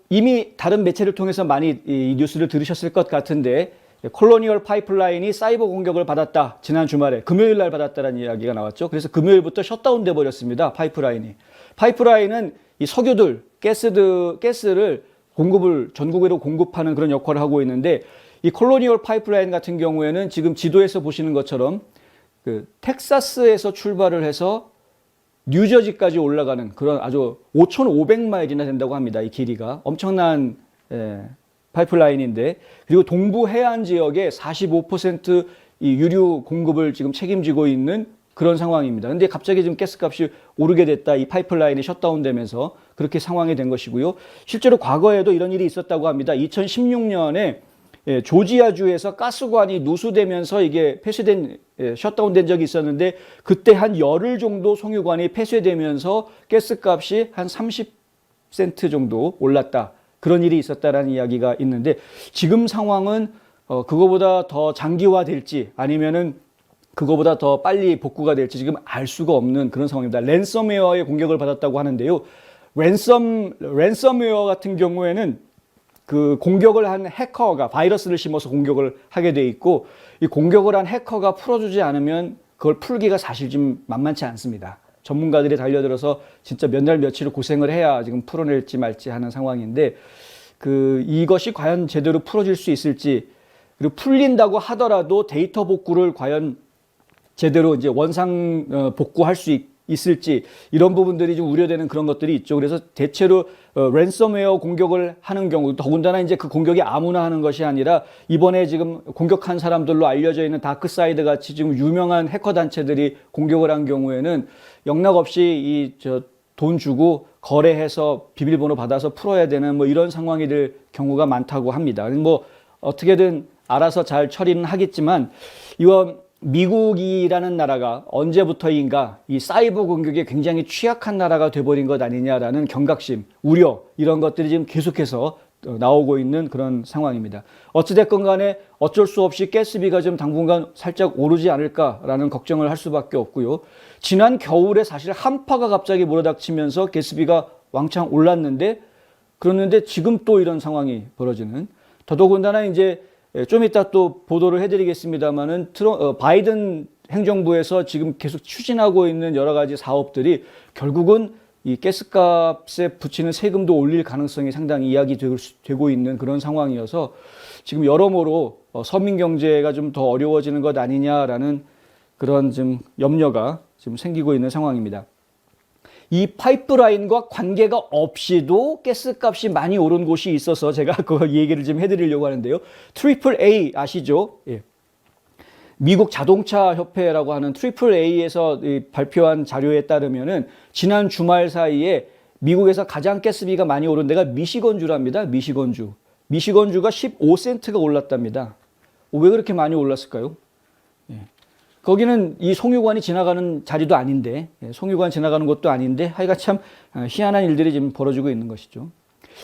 이미 다른 매체를 통해서 많이 이 뉴스를 들으셨을 것 같은데 콜로니얼 파이프라인이 사이버 공격을 받았다. 지난 주말에 금요일 날 받았다는 이야기가 나왔죠. 그래서 금요일부터 셧다운 돼 버렸습니다. 파이프라인이. 파이프라인은 이 석유들, 가스를 공급을 전국으로 공급하는 그런 역할을 하고 있는데 이 콜로니얼 파이프라인 같은 경우에는 지금 지도에서 보시는 것처럼 그 텍사스에서 출발을 해서 뉴저지까지 올라가는 그런 아주 5,500마일이나 된다고 합니다. 이 길이가 엄청난 파이프라인인데, 그리고 동부 해안 지역의 45% 이 유류 공급을 지금 책임지고 있는 그런 상황입니다. 근데 갑자기 지금 가스값이 오르게 됐다. 이 파이프라인이 셧다운되면서 그렇게 상황이 된 것이고요. 실제로 과거에도 이런 일이 있었다고 합니다. 2016년에 조지아주에서 가스관이 누수되면서 이게 폐쇄된, 셧다운된 적이 있었는데, 그때 한 열흘 정도 송유관이 폐쇄되면서 가스값이 한 30센트 정도 올랐다. 그런 일이 있었다라는 이야기가 있는데, 지금 상황은 그거보다 더 장기화될지 아니면은 그거보다 더 빨리 복구가 될지 지금 알 수가 없는 그런 상황입니다. 랜섬웨어의 공격을 받았다고 하는데요. 랜섬웨어 같은 경우에는 그 공격을 한 해커가 바이러스를 심어서 공격을 하게 돼 있고, 이 공격을 한 해커가 풀어주지 않으면 그걸 풀기가 사실 좀 만만치 않습니다. 전문가들이 달려들어서 진짜 몇 날 며칠을 고생을 해야 지금 풀어낼지 말지 하는 상황인데, 이것이 과연 제대로 풀어질 수 있을지, 그리고 풀린다고 하더라도 데이터 복구를 과연 제대로 이제 원상 복구할 수 있을지, 이런 부분들이 좀 우려되는 그런 것들이 있죠. 그래서 대체로 랜섬웨어 공격을 하는 경우, 더군다나 이제 그 공격이 아무나 하는 것이 아니라 이번에 지금 공격한 사람들로 알려져 있는 다크사이드 같이 지금 유명한 해커 단체들이 공격을 한 경우에는 영락없이 돈 주고 거래해서 비밀번호 받아서 풀어야 되는 뭐 이런 상황이 될 경우가 많다고 합니다. 뭐 어떻게든 알아서 잘 처리는 하겠지만, 이번 미국이라는 나라가 언제부터인가 이 사이버 공격에 굉장히 취약한 나라가 돼버린 것 아니냐라는 경각심, 우려, 이런 것들이 지금 계속해서 나오고 있는 그런 상황입니다. 어찌됐건 간에 어쩔 수 없이 가스비가 좀 당분간 살짝 오르지 않을까라는 걱정을 할 수밖에 없고요. 지난 겨울에 사실 한파가 갑자기 몰아닥치면서 가스비가 왕창 올랐는데, 그랬는데 지금 또 이런 상황이 벌어지는, 더더군다나 이제 좀 이따 또 보도를 해드리겠습니다만은 바이든 행정부에서 지금 계속 추진하고 있는 여러 가지 사업들이 결국은 이 가스값에 붙이는 세금도 올릴 가능성이 상당히 이야기되고 있는 그런 상황이어서 지금 여러모로 서민 경제가 좀 더 어려워지는 것 아니냐라는 그런 좀 염려가 지금 생기고 있는 상황입니다. 이 파이프라인과 관계가 없이도 가스값이 많이 오른 곳이 있어서 제가 그 얘기를 좀 해드리려고 하는데요. 트리플 A 아시죠? 예. 미국 자동차 협회라고 하는 트리플 A에서 발표한 자료에 따르면은 지난 주말 사이에 미국에서 가장 가스비가 많이 오른 데가 미시건주랍니다. 미시건주. 미시건주가 15센트가 올랐답니다. 왜 그렇게 많이 올랐을까요? 예. 거기는 이 송유관이 지나가는 자리도 아닌데, 송유관 지나가는 곳도 아닌데, 하여간 참 희한한 일들이 지금 벌어지고 있는 것이죠.